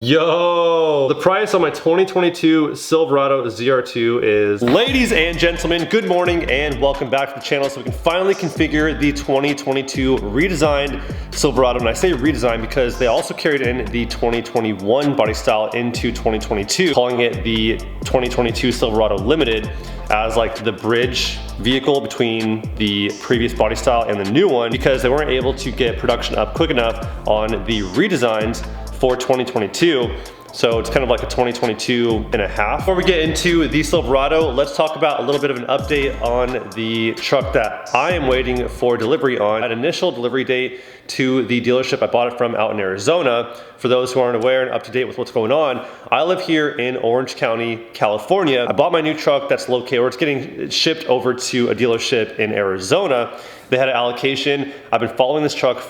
Yo! The price on my 2022 Silverado Zr2 is... Ladies and gentlemen, good morning and welcome back to the channel so we can finally configure the 2022 redesigned Silverado. And I say redesigned because they also carried in the 2021 body style into 2022, calling it the 2022 Silverado Limited as like the bridge vehicle between the previous body style and the new one, because they weren't able to get production up quick enough on the redesigns for 2022. So it's kind of like a 2022 and a half. Before we get into the Silverado, let's talk about a little bit of an update on the truck that I am waiting for delivery on. An initial delivery date to the dealership I bought it from out in Arizona. For those who aren't aware and up to date with what's going on, I live here in Orange County, California. I bought my new truck that's located, or it's getting shipped over to a dealership in Arizona. They had an allocation. I've been following this truck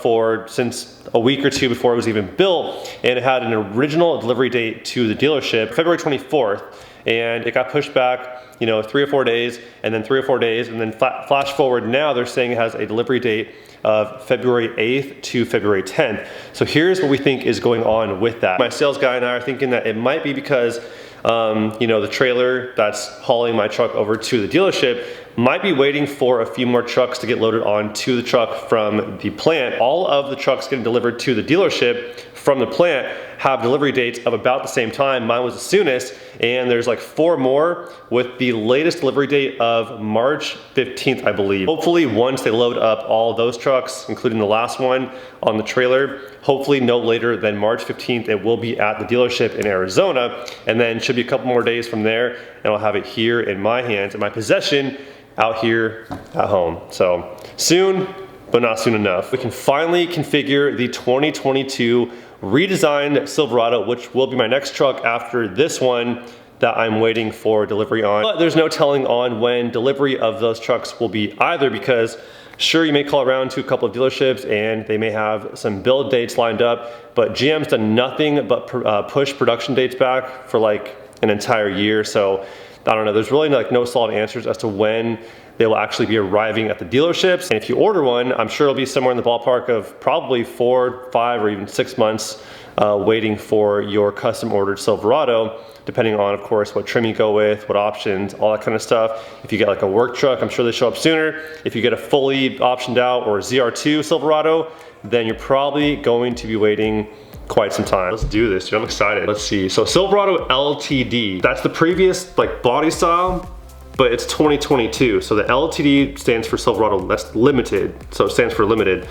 since a week or two before it was even built, and it had an original delivery date to the dealership, February 24th, and it got pushed back, 3 or 4 days, and then 3 or 4 days, and then flash forward now, they're saying it has a delivery date of February 8th to February 10th. So here's what we think is going on with that. My sales guy and I are thinking that it might be because the trailer that's hauling my truck over to the dealership might be waiting for a few more trucks to get loaded onto the truck from the plant. All of the trucks getting delivered to the dealership from the plant have delivery dates of about the same time. Mine was the soonest, and there's like 4 more with the latest delivery date of March 15th, I believe. Hopefully once they load up all those trucks, including the last one on the trailer, hopefully no later than March 15th, it will be at the dealership in Arizona, and then should be a couple more days from there, and I'll have it here in my hands, in my possession, out here at home. So soon, but not soon enough. We can finally configure the 2022 redesigned Silverado, which will be my next truck after this one that I'm waiting for delivery on. But there's no telling on when delivery of those trucks will be either, because sure, you may call around to a couple of dealerships and they may have some build dates lined up, but GM's done nothing but push production dates back for like an entire year. So I don't know, there's really like no solid answers as to when they will actually be arriving at the dealerships. And if you order one, I'm sure it'll be somewhere in the ballpark of probably 4, 5, or even 6 months waiting for your custom ordered Silverado, depending on, of course, what trim you go with, what options, all that kind of stuff. If you get like a work truck, I'm sure they show up sooner. If you get a fully optioned out or Zr2 Silverado, then you're probably going to be waiting quite some time. Let's do this, dude. I'm excited. Let's see. So Silverado LTD, that's the previous like body style, but it's 2022. So the LTD stands for Silverado, that's limited. So it stands for limited.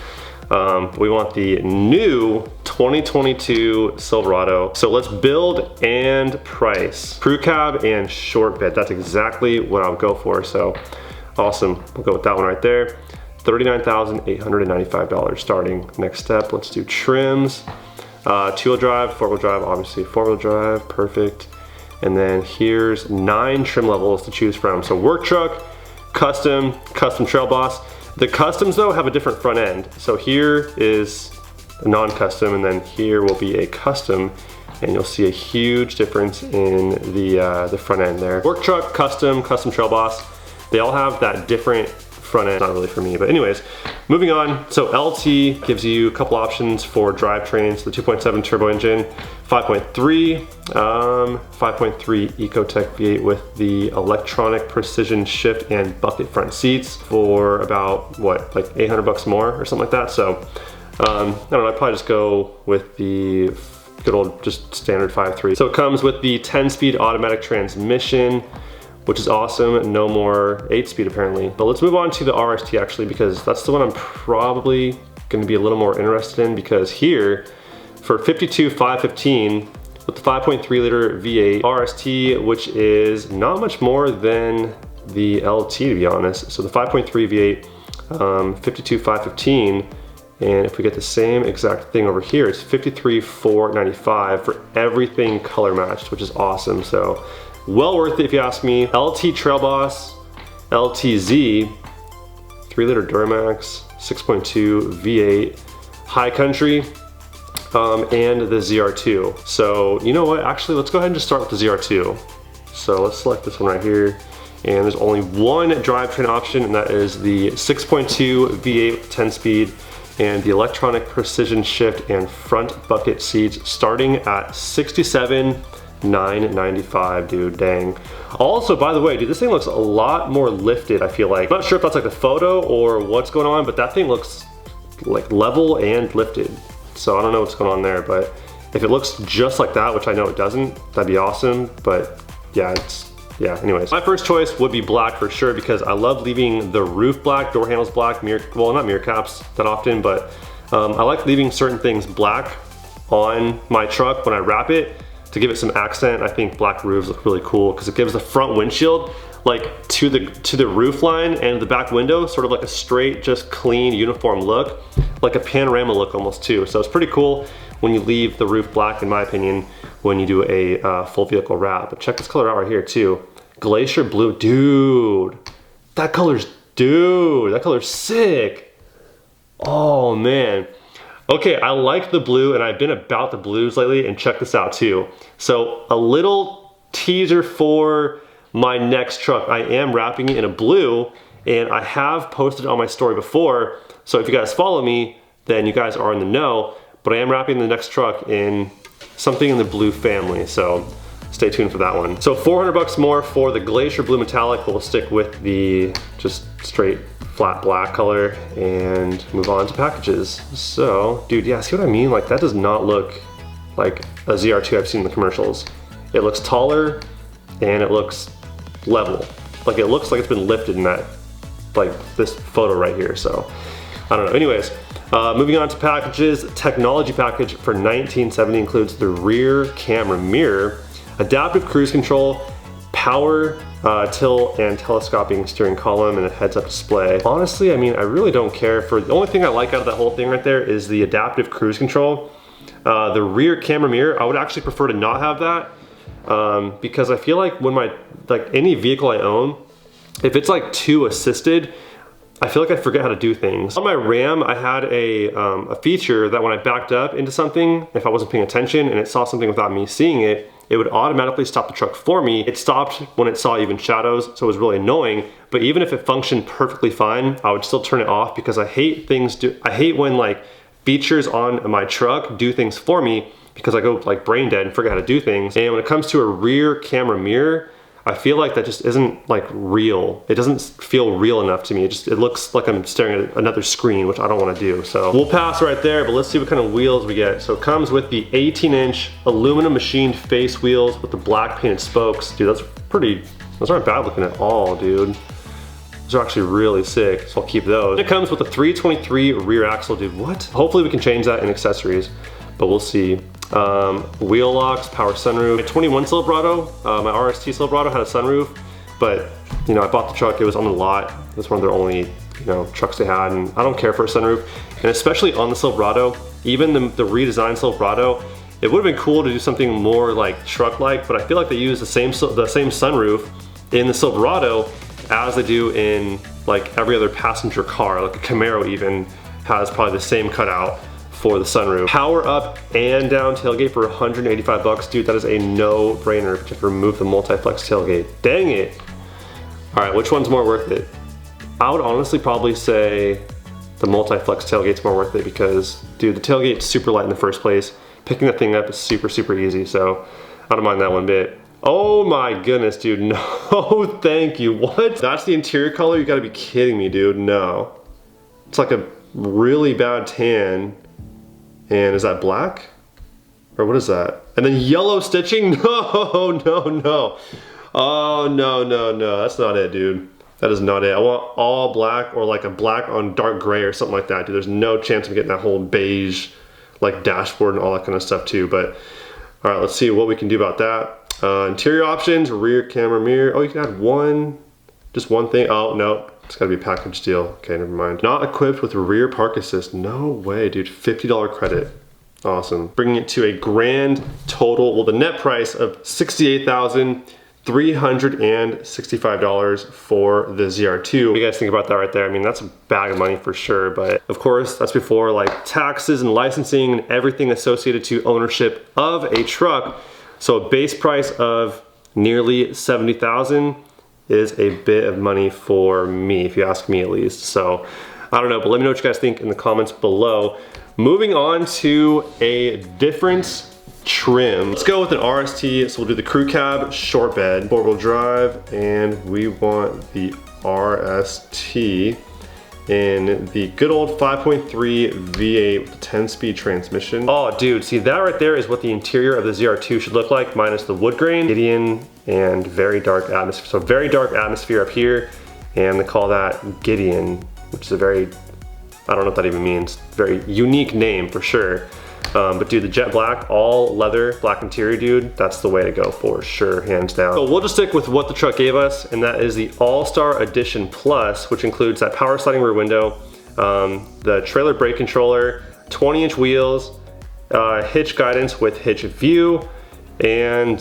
We want the new 2022 Silverado. So let's build and price. Crew cab and short bed. That's exactly what I'll go for. So awesome. We'll go with that one right there. $39,895 starting. Next step, let's do trims. 2-wheel drive, 4-wheel drive, obviously 4-wheel drive, perfect. And then here's 9 trim levels to choose from. So work truck, custom trail boss. The customs though have a different front end. So here is a non-custom, and then here will be a custom, and you'll see a huge difference in the front end there. Work truck, custom trail boss, they all have that different front end. Not really for me, but anyways, moving on. So LT gives you a couple options for drivetrains. The 2.7 turbo engine, 5.3 Ecotech V8 with the electronic precision shift and bucket front seats for about what, like 800 bucks more or something like that. So I don't know, I'd probably just go with the good old just standard 5.3. So it comes with the 10-speed automatic transmission, which is awesome. No more 8-speed apparently. But let's move on to the RST actually, because that's the one I'm probably gonna be a little more interested in, because here for $52,515 with the 5.3 liter V8 RST, which is not much more than the LT to be honest. So the 5.3 V8, $52,515, and if we get the same exact thing over here, it's $53,495 for everything color matched, which is awesome. So well worth it if you ask me. LT Trail Boss, LTZ, 3-liter Duramax, 6.2 V8, High Country, and the Zr2. So you know what, actually let's go ahead and just start with the Zr2. So let's select this one right here, and there's only one drivetrain option, and that is the 6.2 V8 10-speed and the electronic precision shift and front bucket seats starting at $67,995, dude, dang. Also, by the way, dude, this thing looks a lot more lifted, I feel like. I'm not sure if that's like the photo or what's going on, but that thing looks like level and lifted. So I don't know what's going on there, but if it looks just like that, which I know it doesn't, that'd be awesome, but yeah, yeah, anyways. My first choice would be black for sure because I love leaving the roof black, door handles black, well, not mirror caps that often, but I like leaving certain things black on my truck when I wrap it to give it some accent. I think black roofs look really cool because it gives the front windshield like to the roof line and the back window sort of like a straight, just clean, uniform look, like a panorama look almost too. So it's pretty cool when you leave the roof black, in my opinion, when you do a full vehicle wrap. But check this color out right here too. Glacier Blue, dude. That color's sick. Oh man. Okay, I like the blue and I've been about the blues lately, and check this out too. So a little teaser for my next truck. I am wrapping it in a blue, and I have posted on my story before. So if you guys follow me, then you guys are in the know. But I am wrapping the next truck in something in the blue family, so stay tuned for that one. So 400 bucks more for the Glacier Blue Metallic, but we'll stick with the just straight flat black color and move on to packages. So, dude, yeah, see what I mean? Like, that does not look like a ZR2 I've seen in the commercials. It looks taller and it looks level. Like, it looks like it's been lifted in that, like this photo right here, so I don't know. Anyways, moving on to packages. Technology package for $19.70 includes the rear camera mirror, adaptive cruise control, power tilt and telescoping steering column, and a heads-up display. Honestly, I mean, I really don't care for, the only thing I like out of that whole thing right there is the adaptive cruise control. The rear camera mirror, I would actually prefer to not have that because I feel like when like any vehicle I own, if it's like too assisted, I feel like I forget how to do things. On my Ram, I had a feature that when I backed up into something, if I wasn't paying attention and it saw something without me seeing it, it would automatically stop the truck for me. It stopped when it saw even shadows, so it was really annoying. But even if it functioned perfectly fine, I would still turn it off because I hate when like features on my truck do things for me because I go like brain dead and forget how to do things. And when it comes to a rear camera mirror, I feel like that just isn't like real. It doesn't feel real enough to me. It looks like I'm staring at another screen, which I don't want to do. So we'll pass right there, but let's see what kind of wheels we get. So it comes with the 18-inch aluminum machined face wheels with the black painted spokes. Dude, those aren't bad looking at all, dude. Those are actually really sick, so I'll keep those. It comes with a 323 rear axle, dude. What? Hopefully we can change that in accessories, but we'll see. Wheel locks, power sunroof. My 21 Silverado, my RST Silverado had a sunroof, but you know, I bought the truck, it was on the lot. It was one of their only, you know, trucks they had, and I don't care for a sunroof. And especially on the Silverado, even the redesigned Silverado, it would have been cool to do something more like truck-like, but I feel like they use the same sunroof in the Silverado as they do in like every other passenger car. Like a Camaro even has probably the same cutout for the sunroof. Power up and down tailgate for 185 bucks. Dude, that is a no-brainer. You have to remove the multi-flex tailgate. Dang it. All right, which one's more worth it? I would honestly probably say the multi-flex tailgate's more worth it because, dude, the tailgate's super light in the first place. Picking that thing up is super, super easy, so I don't mind that one bit. Oh my goodness, dude, no, thank you. What? That's the interior color? You gotta be kidding me, dude, no. It's like a really bad tan. And is that black? Or what is that? And then yellow stitching? No, no, no. Oh, no, no, no. That's not it, dude. That is not it. I want all black or like a black on dark gray or something like that, dude. There's no chance of getting that whole beige like dashboard and all that kind of stuff too. But all right, let's see what we can do about that. Interior options, rear camera mirror. Oh, you can add one, just one thing. Oh, no. It's gotta be a package deal. Okay, never mind. Not equipped with rear park assist. No way, dude. $50 credit. Awesome. Bringing it to a grand total, well, the net price of $68,365 for the ZR2. What do you guys think about that right there? I mean, that's a bag of money for sure, but of course, that's before like taxes and licensing and everything associated to ownership of a truck. So a base price of nearly $70,000 is a bit of money for me, if you ask me at least. So I don't know, but let me know what you guys think in the comments below. Moving on to a different trim. Let's go with an RST. So we'll do the crew cab short bed, 4-wheel drive, and we want the RST in the good old 5.3 V8 with 10-speed transmission. Oh dude, see that right there is what the interior of the ZR2 should look like, minus the wood grain. Gideon and very dark atmosphere. So very dark atmosphere up here, and they call that Gideon, which is a very, I don't know what that even means, very unique name for sure. But dude, the jet black, all leather, black interior, dude, that's the way to go for sure, hands down. So we'll just stick with what the truck gave us, and that is the All-Star Edition Plus, which includes that power sliding rear window, the trailer brake controller, 20-inch wheels, hitch guidance with hitch view, and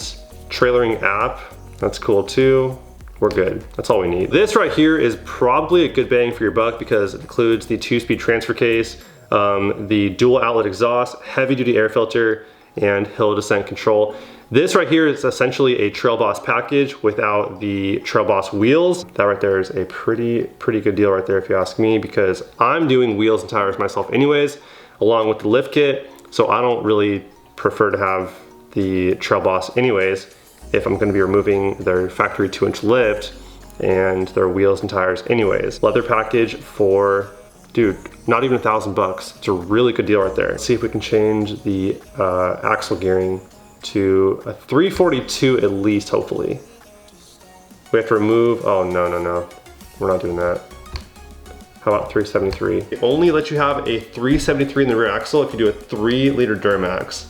trailering app. That's cool too. We're good. That's all we need. This right here is probably a good bang for your buck because it includes the 2-speed transfer case, the dual outlet exhaust, heavy duty air filter, and hill descent control. This right here is essentially a Trail Boss package without the Trail Boss wheels. That right there is a pretty good deal right there if you ask me, because I'm doing wheels and tires myself anyways, along with the lift kit. So I don't really prefer to have the Trail Boss anyways if I'm gonna be removing their factory 2-inch lift and their wheels and tires anyways. Leather package for, dude, not even $1,000. It's a really good deal right there. Let's see if we can change the axle gearing to a 342 at least, hopefully. We have to remove, oh no. We're not doing that. How about 373? They only let you have a 373 in the rear axle if you do a 3-liter Duramax.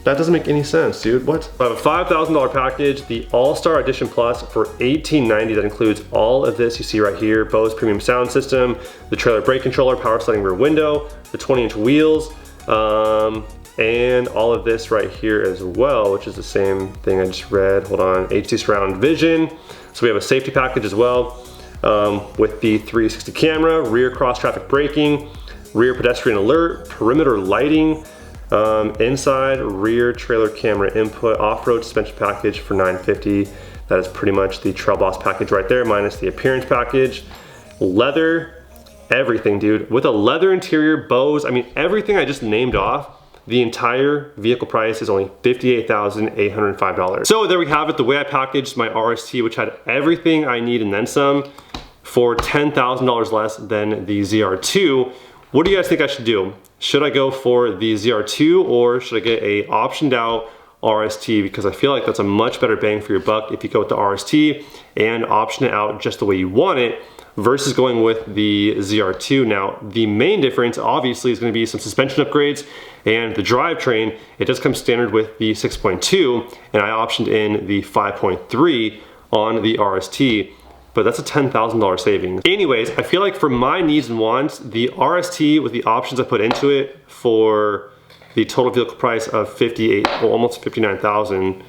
That doesn't make any sense, dude. What? I have a $5,000 package, the All-Star Edition Plus for $1,890. That includes all of this you see right here: Bose premium sound system, the trailer brake controller, power sliding rear window, the 20-inch wheels, and all of this right here as well, which is the same thing I just read. Hold on, HD surround vision. So we have a safety package as well, with the 360 camera, rear cross traffic braking, rear pedestrian alert, perimeter lighting, inside rear trailer camera input, off-road suspension package for $950. That is pretty much the Trail Boss package right there, minus the appearance package. Leather, everything, dude. With a leather interior, Bose, I mean, everything I just named off, the entire vehicle price is only $58,805. So there we have it, the way I packaged my RST, which had everything I need and then some, for $10,000 less than the ZR2. What do you guys think I should do? Should I go for the ZR2 or should I get a optioned out RST? Because I feel like that's a much better bang for your buck if you go with the RST and option it out just the way you want it versus going with the ZR2. Now, the main difference obviously is going to be some suspension upgrades and the drivetrain. It does come standard with the 6.2 and I optioned in the 5.3 on the RST. But that's a $10,000 savings. Anyways, I feel like for my needs and wants, the RST with the options I put into it for the total vehicle price of almost $59,000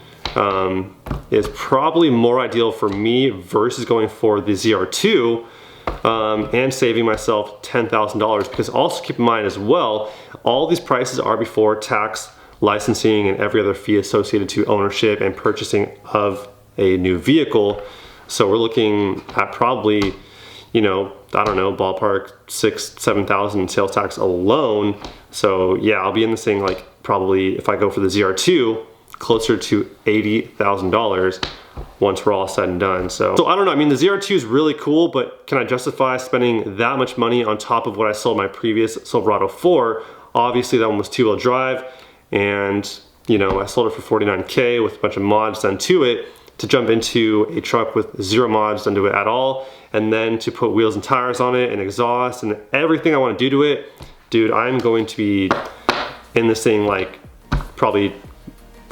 is probably more ideal for me versus going for the ZR2 and saving myself $10,000. Because also keep in mind as well, all these prices are before tax, licensing, and every other fee associated to ownership and purchasing of a new vehicle. So we're looking at probably, you know, I don't know, ballpark 6,000–7,000 sales tax alone. So yeah, I'll be in this thing like probably, if I go for the ZR2, closer to $80,000 once we're all said and done. So I don't know, I mean, the ZR2 is really cool, but can I justify spending that much money on top of what I sold my previous Silverado for? Obviously that one was 2-wheel drive, and you know, I sold it for $49K with a bunch of mods done to it, to jump into a truck with 0 mods done to it at all, and then to put wheels and tires on it and exhaust and everything I want to do to it. Dude, I'm going to be in this thing like probably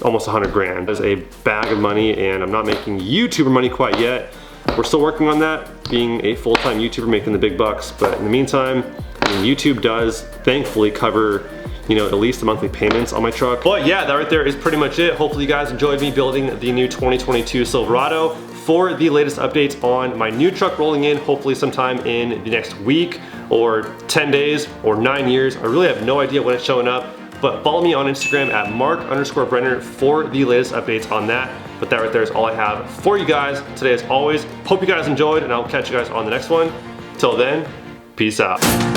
almost 100 grand. There's a bag of money, and I'm not making YouTuber money quite yet. We're still working on that, being a full-time YouTuber making the big bucks, but in the meantime, I mean, YouTube does thankfully cover, you know, at least the monthly payments on my truck. But yeah, that right there is pretty much it. Hopefully you guys enjoyed me building the new 2022 Silverado. For the latest updates on my new truck rolling in, hopefully sometime in the next week or 10 days or 9 years. I really have no idea when it's showing up, but follow me on Instagram at @Mark_Brenner for the latest updates on that. But that right there is all I have for you guys today as always. Hope you guys enjoyed, and I'll catch you guys on the next one. Till then, Peace out.